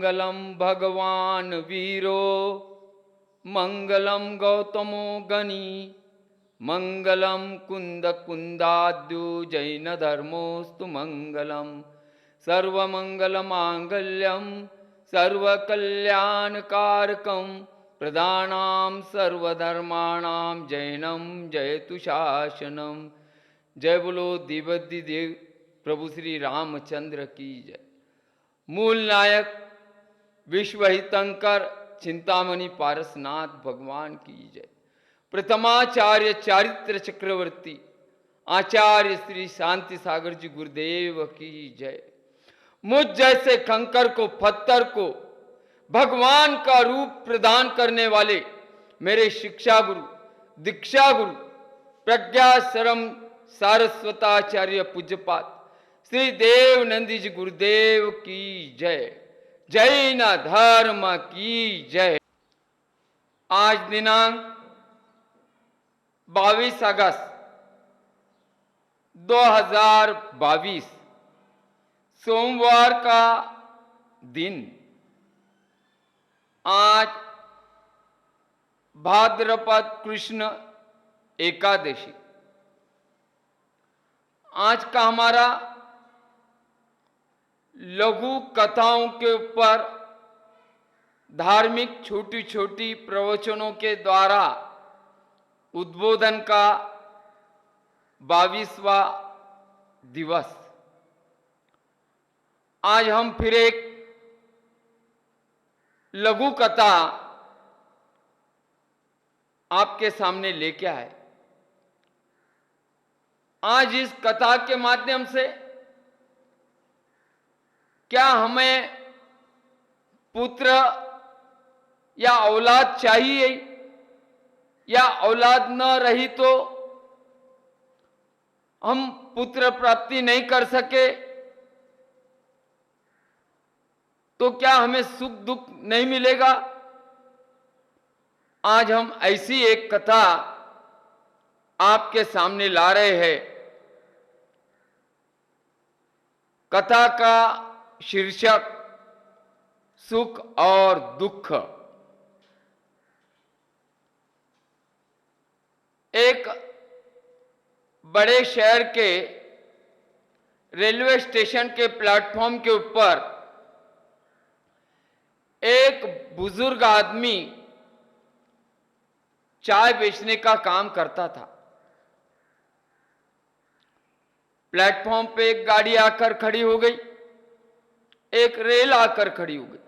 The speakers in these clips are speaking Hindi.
मंगलम भगवान वीरो मंगलम गौतमो गणी मंगलम कुंद कुंदाद्यु जैन धर्मोस्तु मंगलम सर्वमंगल मांगल्यम सर्वकल्याणकारकम प्रदानाम सर्वधर्माणाम जैनम जयतु शासनम। जय बोलो दिव्य देव प्रभु श्री रामचंद्र की जय। मूल नायक विश्वहितंकर चिंतामणि पारसनाथ भगवान की जय। प्रथमाचार्य चारित्र चक्रवर्ती आचार्य श्री शांति सागर जी गुरुदेव की जय। मुझ जैसे कंकर को पत्थर को भगवान का रूप प्रदान करने वाले मेरे शिक्षा गुरु दीक्षा गुरु प्रज्ञाश्रम सारस्वताचार्य पूज्यपाद श्री देव नंदी जी गुरुदेव की जय। जैन धर्म की जय। आज दिनांक 22 अगस्त 2022 सोमवार का दिन। आज भाद्रपद कृष्ण एकादशी। आज का हमारा लघु कथाओं के ऊपर धार्मिक छोटी छोटी प्रवचनों के द्वारा उद्बोधन का 22वां दिवस। आज हम फिर एक लघु कथा आपके सामने लेके आए। आज इस कथा के माध्यम से क्या हमें पुत्र या औलाद चाहिए या औलाद न रही तो हम पुत्र प्राप्ति नहीं कर सके तो क्या हमें सुख दुख नहीं मिलेगा। आज हम ऐसी एक कथा आपके सामने ला रहे हैं। कथा का शीर्षक सुख और दुख। एक बड़े शहर के रेलवे स्टेशन के प्लेटफॉर्म के ऊपर एक बुजुर्ग आदमी चाय बेचने का काम करता था। प्लेटफॉर्म पे एक गाड़ी आकर खड़ी हो गई, एक रेल आकर खड़ी हो गई।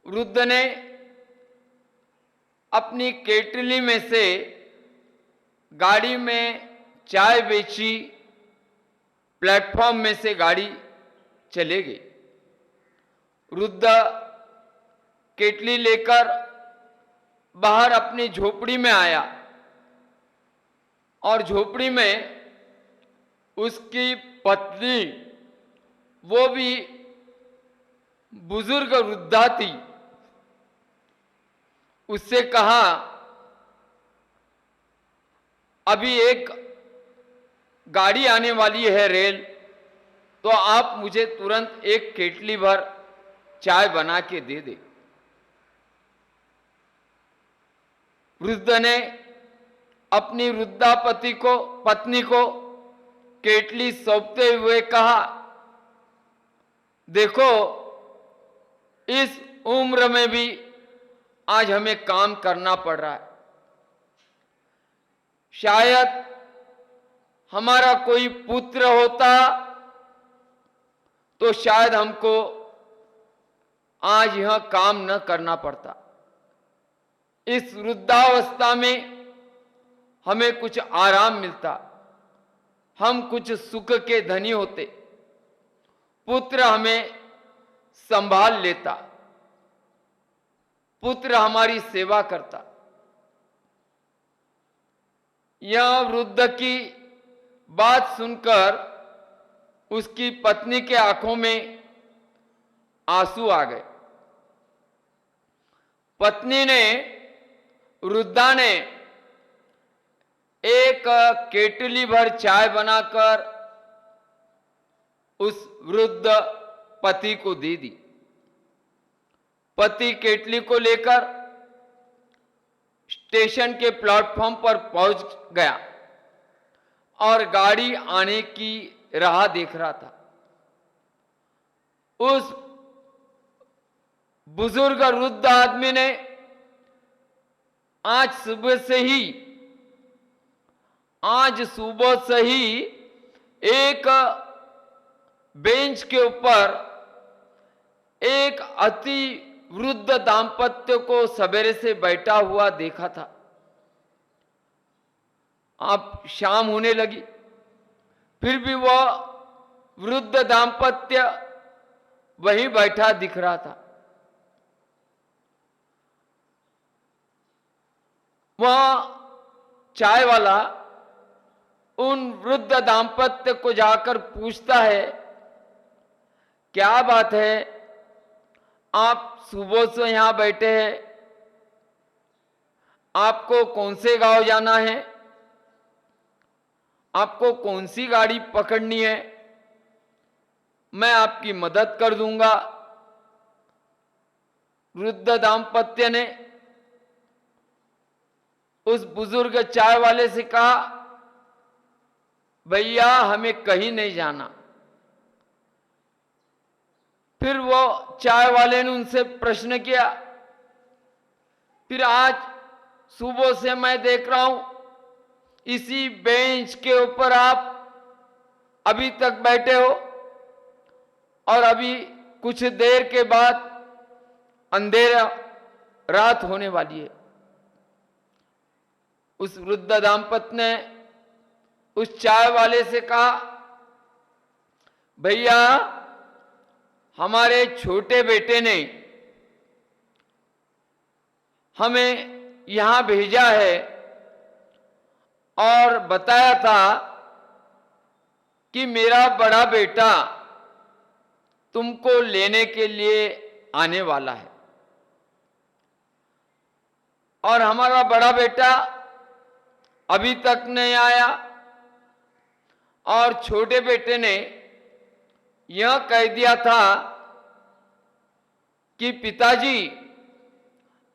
वृद्ध ने अपनी केटली में से गाड़ी में चाय बेची, प्लेटफॉर्म में से गाड़ी चले गई। वृद्ध केटली लेकर बाहर अपनी झोपड़ी में आया और झोपड़ी में उसकी पत्नी, वो भी बुजुर्ग वृद्धा थी, उससे कहा अभी एक गाड़ी आने वाली है रेल, तो आप मुझे तुरंत एक केटली भर चाय बना के दे दे। वृद्ध ने अपनी वृद्धा पत्नी को केटली सौंपते हुए कहा, देखो इस उम्र में भी आज हमें काम करना पड़ रहा है। शायद हमारा कोई पुत्र होता तो शायद हमको आज यह काम न करना पड़ता। इस वृद्धावस्था में हमें कुछ आराम मिलता, हम कुछ सुख के धनी होते, पुत्र हमें संभाल लेता, पुत्र हमारी सेवा करता। यह वृद्ध की बात सुनकर उसकी पत्नी के आंखों में आंसू आ गए। पत्नी ने, वृद्धा ने एक केटली भर चाय बनाकर उस वृद्ध पति को दे दी। पति केटली को लेकर स्टेशन के प्लेटफॉर्म पर पहुंच गया और गाड़ी आने की राह देख रहा था। उस बुजुर्ग वृद्ध आदमी ने आज सुबह से ही एक बेंच के ऊपर एक अति वृद्ध दाम्पत्य को सवेरे से बैठा हुआ देखा था। अब शाम होने लगी, फिर भी वह वृद्ध दाम्पत्य वहीं बैठा दिख रहा था। वह चाय वाला उन वृद्ध दाम्पत्य को जाकर पूछता है, क्या बात है, आप सुबह से यहां बैठे हैं, आपको कौन से गांव जाना है, आपको कौन सी गाड़ी पकड़नी है, मैं आपकी मदद कर दूंगा। वृद्ध दाम्पत्य ने उस बुजुर्ग चाय वाले से कहा, भैया हमें कहीं नहीं जाना। फिर वो चाय वाले ने उनसे प्रश्न किया, फिर आज सुबह से मैं देख रहा हूं इसी बेंच के ऊपर आप अभी तक बैठे हो और अभी कुछ देर के बाद अंधेरा रात होने वाली है। उस वृद्ध दाम्पत्य ने उस चाय वाले से कहा, भैया हमारे छोटे बेटे ने हमें यहां भेजा है और बताया था कि मेरा बड़ा बेटा तुमको लेने के लिए आने वाला है, और हमारा बड़ा बेटा अभी तक नहीं आया, और छोटे बेटे ने यह कह दिया था कि पिताजी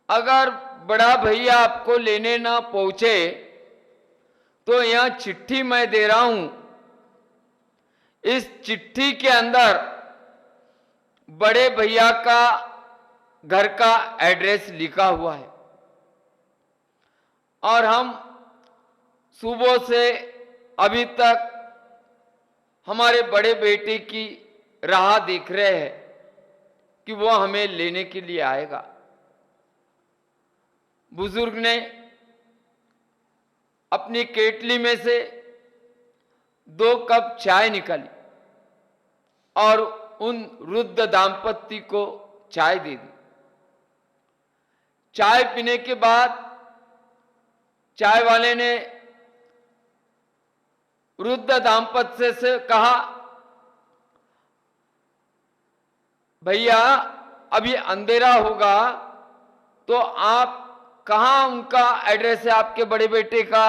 अगर बड़ा भैया आपको लेने ना पहुंचे तो यह चिट्ठी मैं दे रहा हूं, इस चिट्ठी के अंदर बड़े भैया का घर का एड्रेस लिखा हुआ है, और हम सुबह से अभी तक हमारे बड़े बेटे की राह देख रहे हैं कि वो हमें लेने के लिए आएगा। बुजुर्ग ने अपनी केटली में से 2 कप चाय निकाली और उन वृद्ध दाम्पत्य को चाय दे दी। चाय पीने के बाद चाय वाले ने वृद्ध दाम्पत्य से कहा, भैया अभी अंधेरा होगा तो आप कहां उनका एड्रेस है आपके बड़े बेटे का?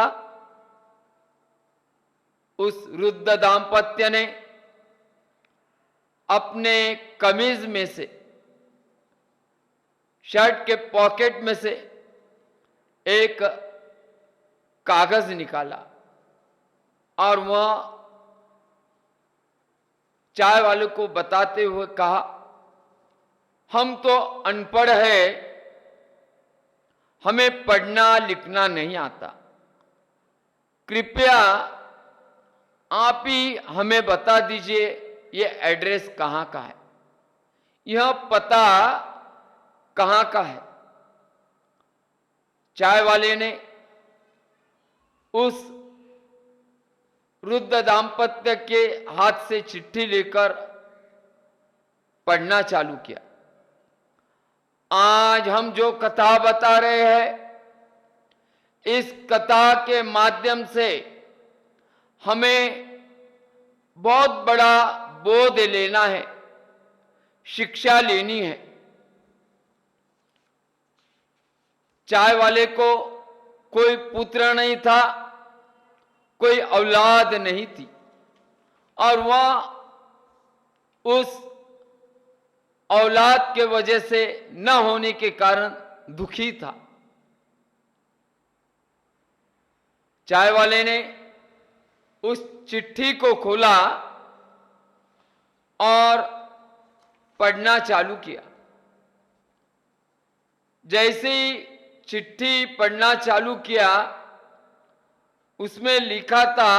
उस वृद्ध दाम्पत्य ने अपने कमीज में से, शर्ट के पॉकेट में से एक कागज निकाला और वह चाय वाले को बताते हुए कहा, हम तो अनपढ़ है, हमें पढ़ना लिखना नहीं आता, कृपया आप ही हमें बता दीजिए ये एड्रेस कहां का है, यह पता कहां का है। चाय वाले ने उस वृद्ध दाम्पत्य के हाथ से चिट्ठी लेकर पढ़ना चालू किया। आज हम जो कथा बता रहे हैं, इस कथा के माध्यम से हमें बहुत बड़ा बोध लेना है, शिक्षा लेनी है। चाय वाले को कोई पुत्र नहीं था, कोई औलाद नहीं थी, और वह उस औलाद के वजह से न होने के कारण दुखी था। चाय वाले ने उस चिट्ठी को खोला और पढ़ना चालू किया। जैसे ही चिट्ठी पढ़ना चालू किया, उसमें लिखा था,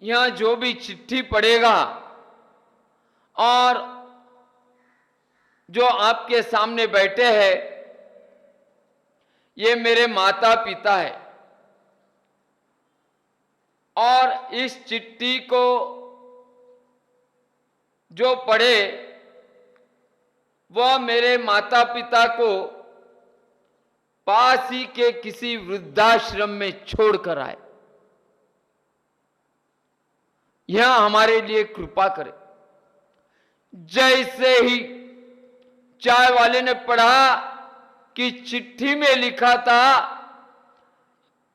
यहां जो भी चिट्ठी पढ़ेगा और जो आपके सामने बैठे हैं, ये मेरे माता पिता है, और इस चिट्ठी को जो पढ़े वह मेरे माता पिता को पास ही के किसी वृद्धाश्रम में छोड़कर आए। यह हमारे लिए कृपा करे। जैसे ही चाय वाले ने पढ़ा कि चिट्ठी में लिखा था,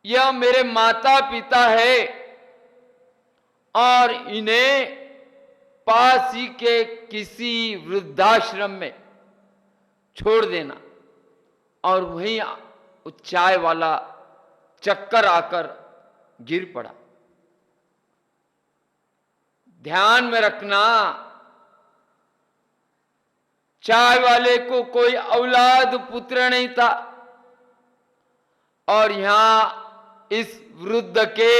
यह मेरे माता पिता है और इन्हें पास ही के किसी वृद्धाश्रम में छोड़ देना, और वहीं चाय वाला चक्कर आकर गिर पड़ा। ध्यान में रखना, चाय वाले को कोई औलाद पुत्र नहीं था, और यहां इस वृद्ध के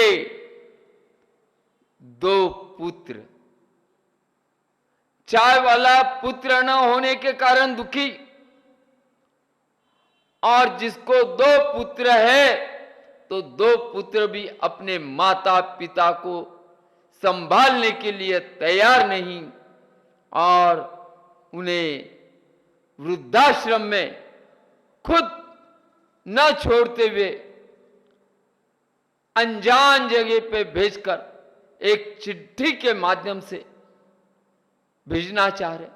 2 पुत्र। चाय वाला पुत्र न होने के कारण दुखी, और जिसको 2 पुत्र है तो 2 पुत्र भी अपने माता पिता को संभालने के लिए तैयार नहीं, और उन्हें वृद्धाश्रम में खुद न छोड़ते हुए अनजान जगह पे भेजकर एक चिट्ठी के माध्यम से भेजना चाह रहे।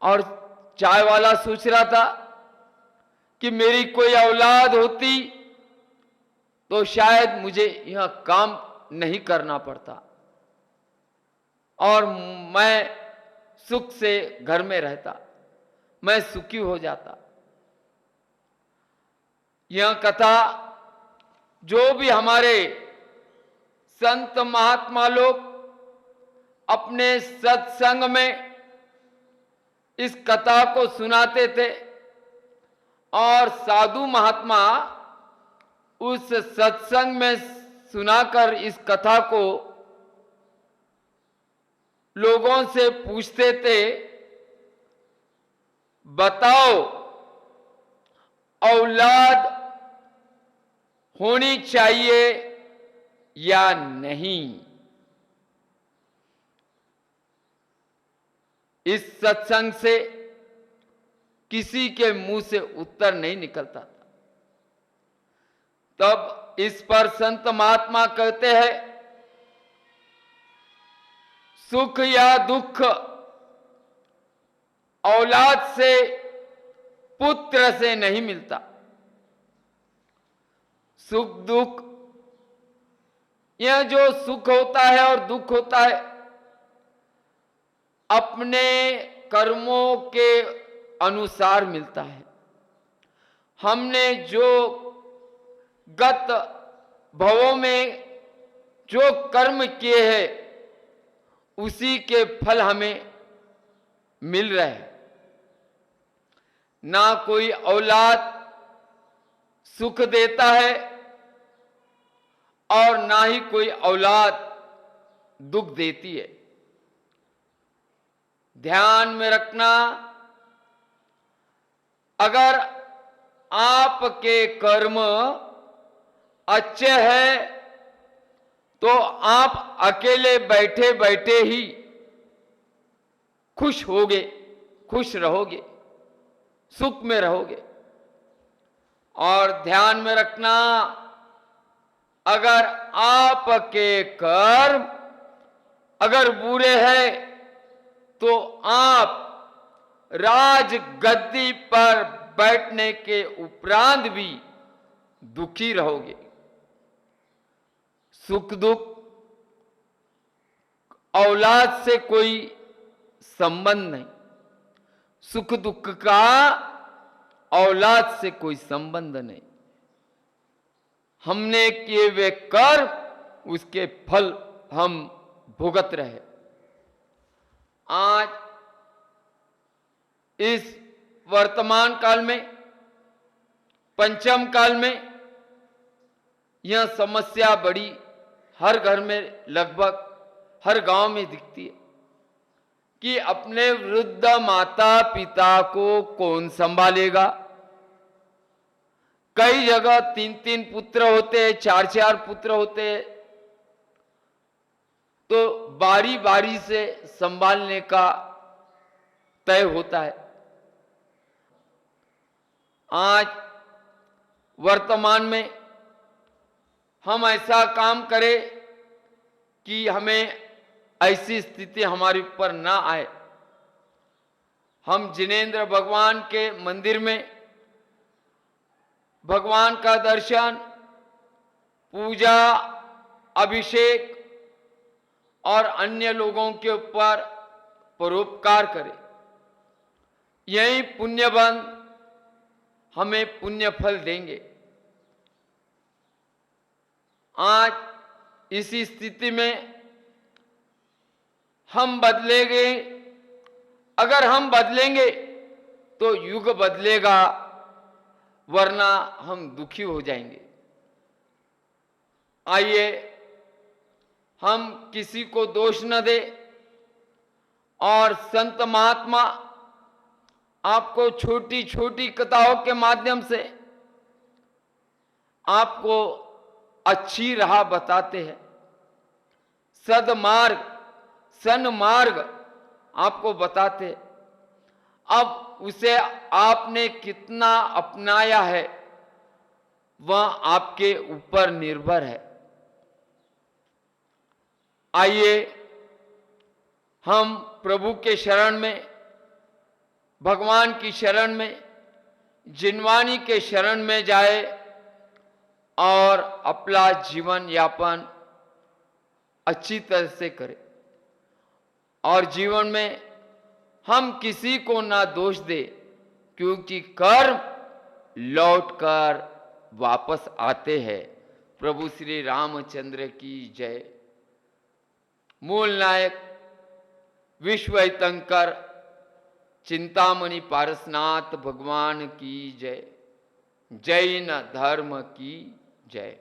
और चाय वाला सोच रहा था कि मेरी कोई औलाद होती तो शायद मुझे यह काम नहीं करना पड़ता और मैं सुख से घर में रहता, मैं सुखी हो जाता। यह कथा जो भी हमारे संत महात्मा लोग अपने सत्संग में इस कथा को सुनाते थे, और साधु महात्मा उस सत्संग में सुनाकर इस कथा को लोगों से पूछते थे, बताओ औलाद होनी चाहिए या नहीं। इस सत्संग से किसी के मुंह से उत्तर नहीं निकलता था। तब इस पर संत महात्मा कहते हैं, सुख या दुख औलाद से, पुत्र से नहीं मिलता। सुख दुख, यह जो सुख होता है और दुख होता है, अपने कर्मों के अनुसार मिलता है। हमने जो गत भवों में जो कर्म किए हैं उसी के फल हमें मिल रहे हैं। ना कोई औलाद सुख देता है और ना ही कोई औलाद दुख देती है। ध्यान में रखना, अगर आपके कर्म अच्छे हैं तो आप अकेले बैठे बैठे ही खुश होगे, खुश रहोगे, सुख में रहोगे। और ध्यान में रखना, अगर आपके कर्म अगर बुरे हैं तो आप राज गद्दी पर बैठने के उपरांत भी दुखी रहोगे। सुख दुख औलाद से कोई संबंध नहीं, सुख दुख का औलाद से कोई संबंध नहीं। हमने किए वे कर्म, उसके फल हम भुगत रहे। आज इस वर्तमान काल में, पंचम काल में, यह समस्या बड़ी हर घर में, लगभग हर गांव में दिखती है कि अपने वृद्ध माता पिता को कौन संभालेगा। कई जगह 3-3 पुत्र होते हैं, 4-4 पुत्र होते हैं, तो बारी बारी से संभालने का तय होता है। आज वर्तमान में हम ऐसा काम करें कि हमें ऐसी स्थिति हमारे ऊपर ना आए। हम जिनेंद्र भगवान के मंदिर में भगवान का दर्शन, पूजा, अभिषेक और अन्य लोगों के ऊपर परोपकार करें। यही पुण्यबंध हमें पुण्य फल देंगे। आज इसी स्थिति में हम बदलेंगे। अगर हम बदलेंगे तो युग बदलेगा, वरना हम दुखी हो जाएंगे। आइए हम किसी को दोष न दें और संत महात्मा आपको छोटी छोटी कथाओं के माध्यम से आपको अच्छी राह बताते हैं, सदमार्ग, सन्मार्ग आपको बताते हैं। अब उसे आपने कितना अपनाया है वह आपके ऊपर निर्भर है। आइए हम प्रभु के शरण में, भगवान की शरण में, जिनवानी के शरण में जाए और अपना जीवन यापन अच्छी तरह से करें। और जीवन में हम किसी को ना दोष दे, क्योंकि कर्म लौटकर वापस आते हैं। प्रभु श्री रामचंद्र की जय। मूल नायक विश्व हितंकर चिंतामणि पारसनाथ भगवान की जय। जैन धर्म की जय।